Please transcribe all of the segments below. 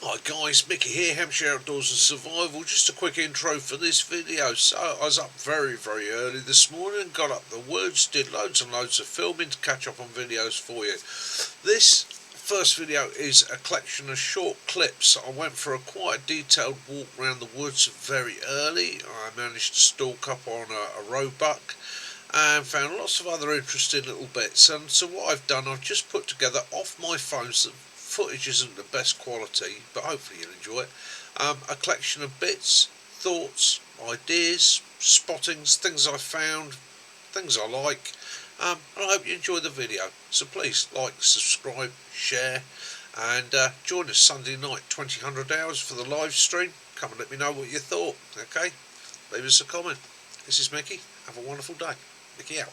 Hi guys, Mickey here, Hampshire Outdoors and Survival. Just a quick intro for this video. So I was up very early this morning, got up the woods, did loads and loads of filming to catch up on videos for you. This first video is a collection of short clips. I went for quite a detailed walk around the woods very early. I managed to stalk up on a roebuck and found lots of other interesting little bits. And so what I've done, I've just put together off my phone, so footage isn't the best quality, but hopefully you'll enjoy it, a collection of bits, thoughts, ideas, spottings, things I found, things I like, and I hope you enjoy the video. So please like, subscribe, share, and join us Sunday night 2000 hours for the live stream. Come and let me know what you thought. Okay, leave us a comment. This is Mickey. Have a wonderful day. Mickey out.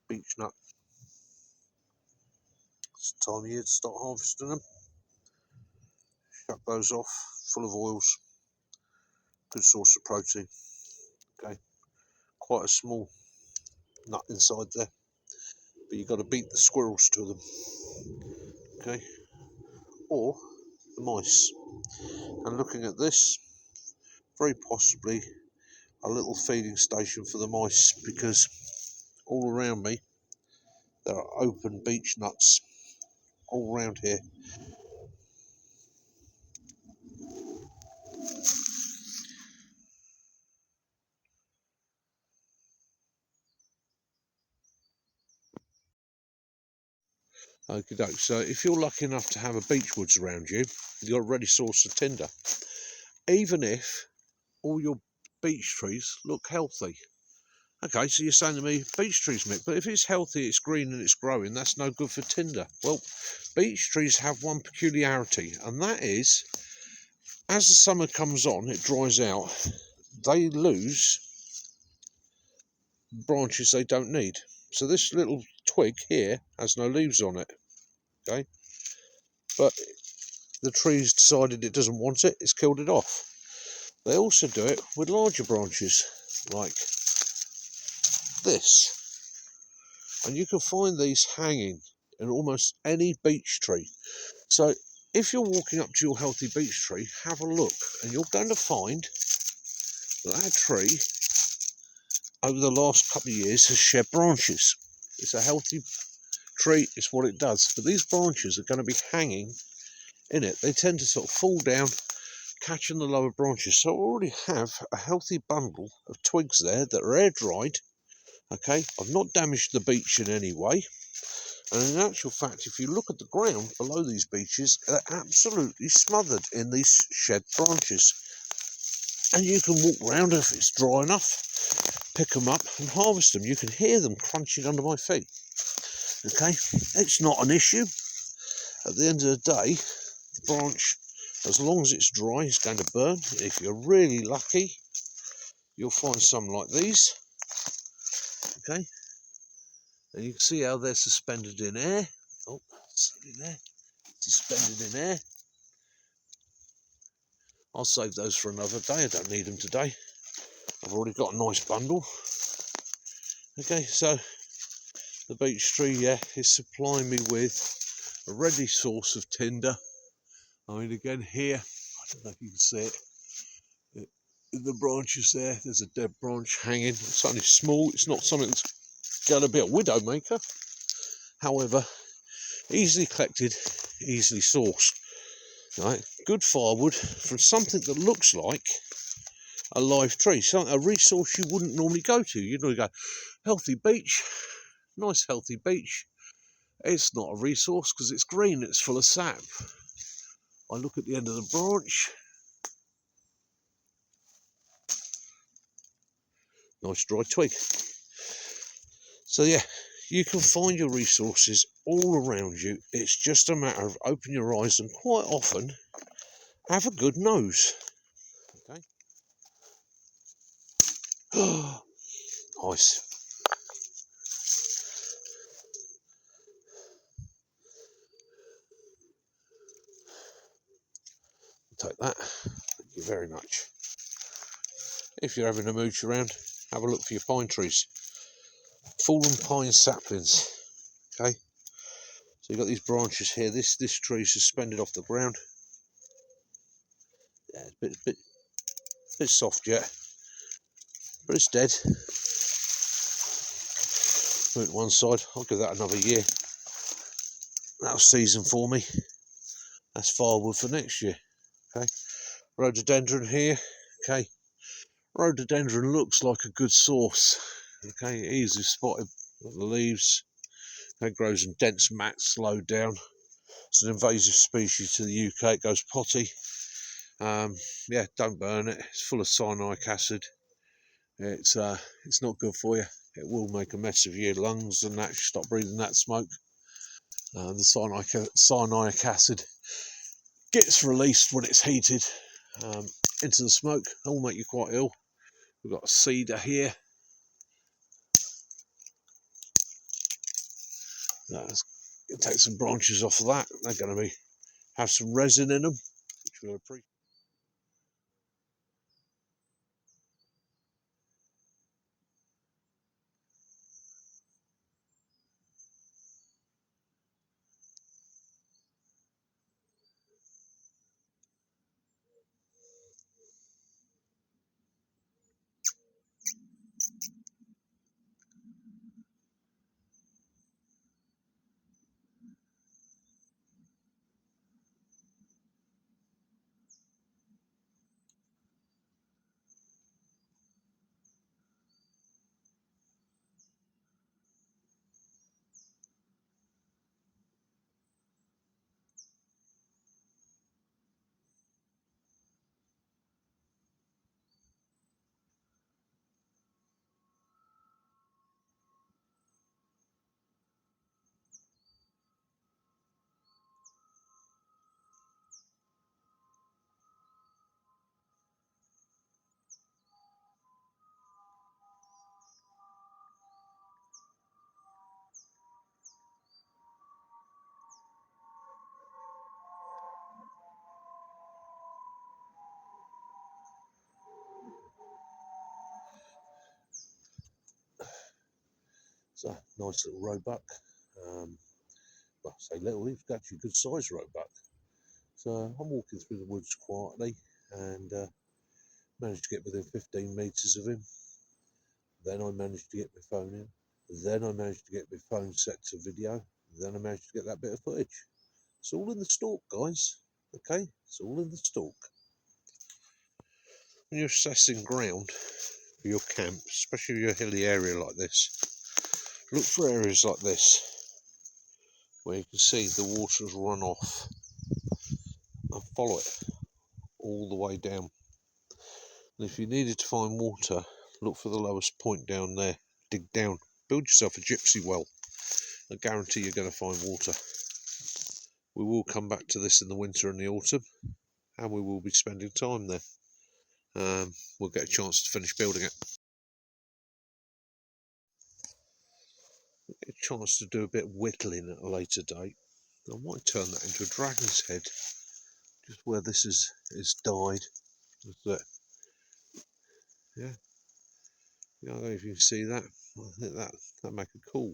Beech nut. It's the time of year to start harvesting them. Shut those off, full of oils, good source of protein. Okay, quite a small nut inside there, but you've got to beat the squirrels to them. Okay, or the mice. And looking at this, very possibly a little feeding station for the mice, because all around me there are open beech nuts all around here. Okie doke. So if you're lucky enough to have a beech woods around you, you've got a ready source of tinder. Even if all your beech trees look healthy. Okay, so you're saying to me, beech trees, Mick, but if it's healthy, it's green and it's growing, that's no good for tinder. Well, beech trees have one peculiarity, and that is, as the summer comes on, it dries out, they lose branches they don't need. So this little twig here has no leaves on it, okay? But the tree's decided it doesn't want it, it's killed it off. They also do it with larger branches, like this. And you can find these hanging in almost any beech tree. So if you're walking up to your healthy beech tree, have a look, and you're going to find that tree over the last couple of years has shed branches. It's a healthy tree, it's what it does. But these branches are going to be hanging in it. They tend to sort of fall down, catching the lower branches. So I already have a healthy bundle of twigs there that are air dried. Okay, I've not damaged the beech in any way. And in actual fact, if you look at the ground below these beeches, they're absolutely smothered in these shed branches. And you can walk around if it's dry enough, pick them up and harvest them. You can hear them crunching under my feet. Okay, it's not an issue. At the end of the day, the branch, as long as it's dry, is going to burn. If you're really lucky, you'll find some like these. Okay, and you can see how they're suspended in air. Oh, see there, suspended in air. I'll save those for another day. I don't need them today. I've already got a nice bundle. Okay, so the beech tree, yeah, is supplying me with a ready source of tinder. I mean, again, here, I don't know if you can see it. In the branches there, there's a dead branch hanging. It's only small. It's not something that's going to be a widowmaker. However, easily collected, easily sourced. Right, good firewood from something that looks like a live tree, so a resource you wouldn't normally go to. You'd normally go, healthy beech, nice healthy beech. It's not a resource because it's green, it's full of sap. I look at the end of the branch, nice dry twig. So yeah, you can find your resources all around you. It's just a matter of open your eyes and quite often have a good nose. Okay. Nice. Take that. Thank you very much. If you're having a mooch around, have a look for your pine trees. Fallen pine saplings. Okay. So you've got these branches here. This tree is suspended off the ground. Yeah, it's a bit soft yet, but it's dead. Move to one side. I'll give that another year. That'll season for me. That's firewood for next year. Okay. Rhododendron here. Okay. Rhododendron looks like a good source. Okay, easily spotted. Got the leaves. It grows in dense mats, low down. It's an invasive species to the UK. It goes potty. Yeah, don't burn it. It's full of cyanic acid. It's not good for you. It will make a mess of your lungs and that. You stop breathing that smoke. The cyanic acid gets released when it's heated into the smoke. It will make you quite ill. We've got a cedar here. Take some branches off of that. They're going to have some resin in them, which we'll appreciate. It's a nice little roebuck. Well, I say little, it's actually a good sized roebuck. So I'm walking through the woods quietly and managed to get within 15 metres of him. Then I managed to get my phone in. Then I managed to get my phone set to video. Then I managed to get that bit of footage. It's all in the stalk, guys. Okay, it's all in the stalk. When you're assessing ground for your camp, especially your hilly area like this, look for areas like this where you can see the water's run off and follow it all the way down. And if you needed to find water, look for the lowest point down there. Dig down. Build yourself a gypsy well. I guarantee you're going to find water. We will come back to this in the winter and the autumn, and we will be spending time there. We'll get a chance to finish building it. We'll get a chance to do a bit of whittling at a later date. I might turn that into a dragon's head, just where this is dyed. Yeah. I don't know if you can see that. I think that'd make a cool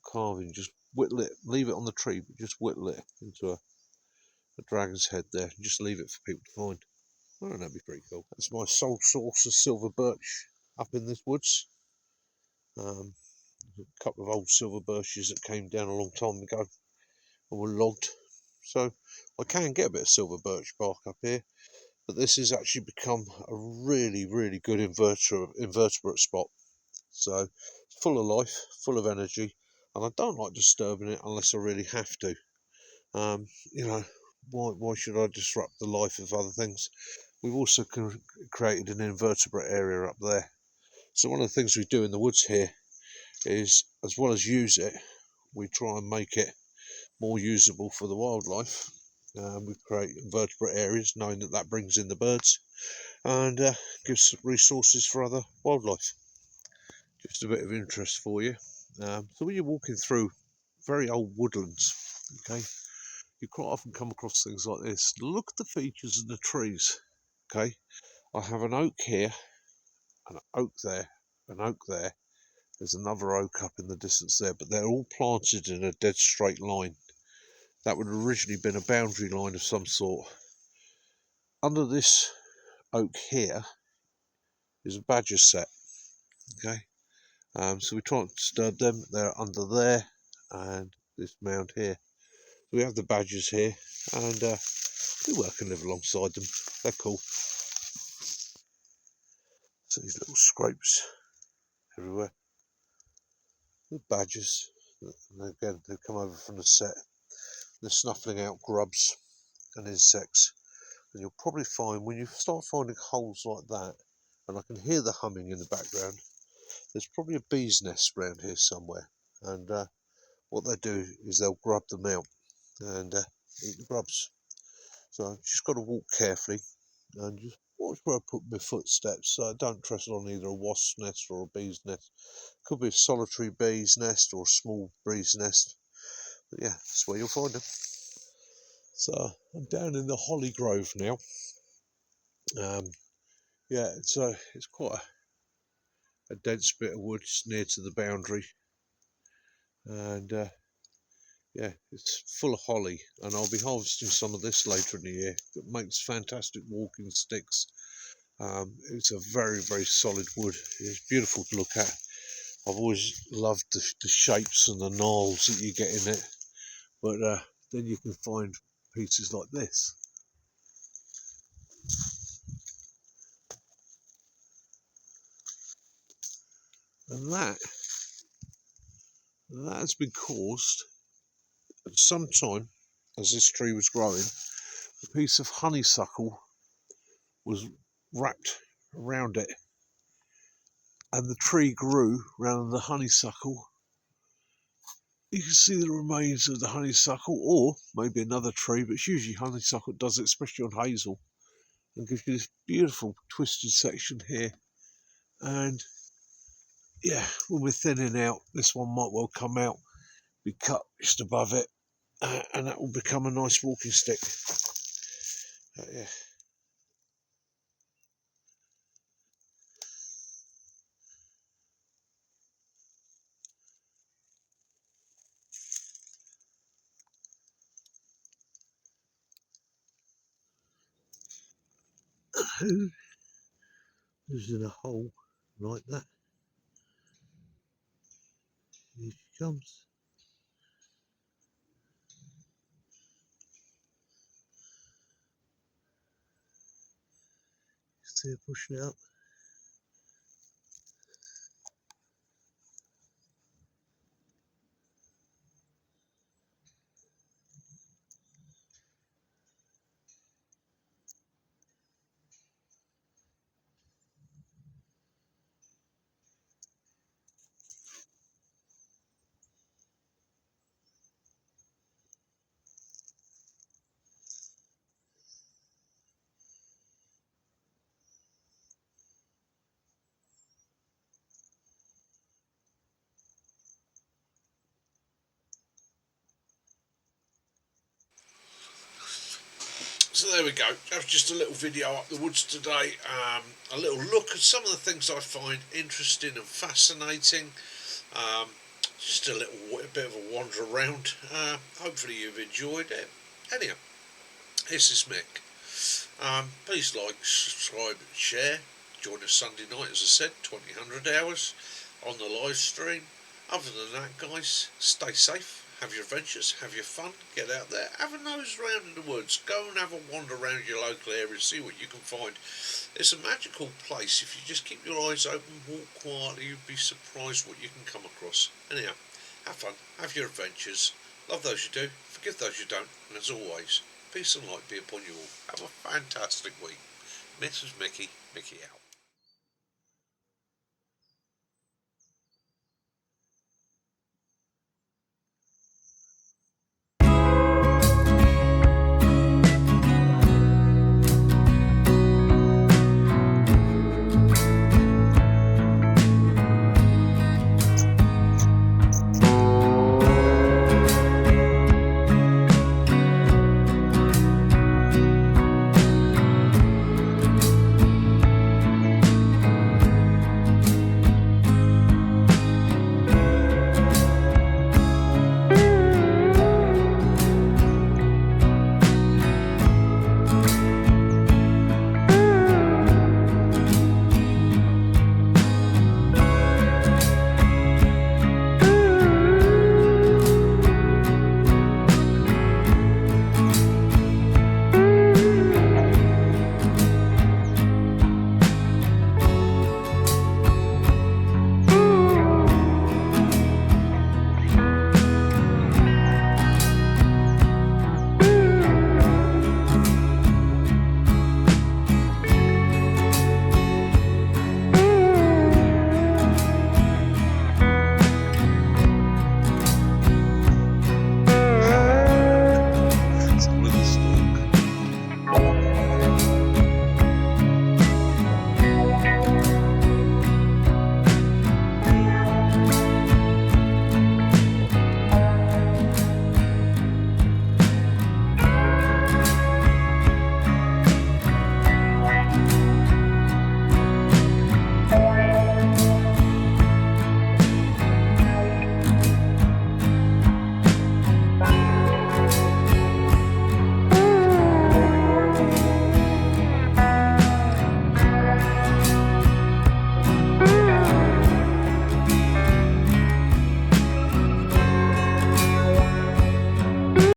carving. Just whittle it, leave it on the tree, but just whittle it into a dragon's head there. Just leave it for people to find. I don't know, that'd be pretty cool. That's my sole source of silver birch up in this woods. A couple of old silver birches that came down a long time ago and were logged. So I can get a bit of silver birch bark up here, but this has actually become a really, really good invertebrate spot. So it's full of life, full of energy, and I don't like disturbing it unless I really have to. Why should I disrupt the life of other things? We've also created an invertebrate area up there. So one of the things we do in the woods here is, as well as use it, we try and make it more usable for the wildlife. We create invertebrate areas, knowing that brings in the birds and gives resources for other wildlife. Just a bit of interest for you. So when you're walking through very old woodlands, okay, you quite often come across things like this. Look at the features of the trees. Okay, I have an oak here, an oak there, an oak there. There's another oak up in the distance there, but they're all planted in a dead straight line. That would have originally been a boundary line of some sort. Under this oak here is a badger set. Okay, so we try and disturb them. They're under there and this mound here. We have the badgers here, and we work and live alongside them. They're cool. So these little scrapes everywhere. The badgers, and again, they come over from the set. They're snuffling out grubs and insects. And you'll probably find when you start finding holes like that, and I can hear the humming in the background, there's probably a bee's nest around here somewhere. And what they do is they'll grub them out and eat the grubs. So I've just got to walk carefully and just watch where I put my footsteps, so I don't tread on either a wasp's nest or a bee's nest. Could be a solitary bee's nest or a small bee's nest, but yeah, that's where you'll find them. So I'm down in the holly grove now. Yeah, it's quite a dense bit of woods near to the boundary, and yeah, it's full of holly, and I'll be harvesting some of this later in the year. It makes fantastic walking sticks. It's a very, very solid wood. It's beautiful to look at. I've always loved the shapes and the gnarls that you get in it, but then you can find pieces like this. And that has been caused at some time, as this tree was growing, a piece of honeysuckle was wrapped around it, and the tree grew around the honeysuckle. You can see the remains of the honeysuckle, or maybe another tree, but it's usually honeysuckle does it, especially on hazel, and gives you this beautiful twisted section here. And yeah, when we're thinning out, this one might well come out, be cut just above it, and that will become a nice walking stick. Yeah. Who's in a hole like that? Here she comes. See her pushing it up. So there we go. That was just a little video up the woods today. A little look at some of the things I find interesting and fascinating. Just a bit of a wander around. Hopefully you've enjoyed it. Anyhow, this is Mick. Please like, subscribe and share. Join us Sunday night, as I said, 2000 hours on the live stream. Other than that, guys, stay safe. Have your adventures, have your fun, get out there, have a nose round in the woods, go and have a wander around your local area, see what you can find. It's a magical place. If you just keep your eyes open, walk quietly, you'd be surprised what you can come across. Anyhow, have fun, have your adventures, love those you do, forgive those you don't, and as always, peace and light be upon you all. Have a fantastic week. Mrs. Mickey out.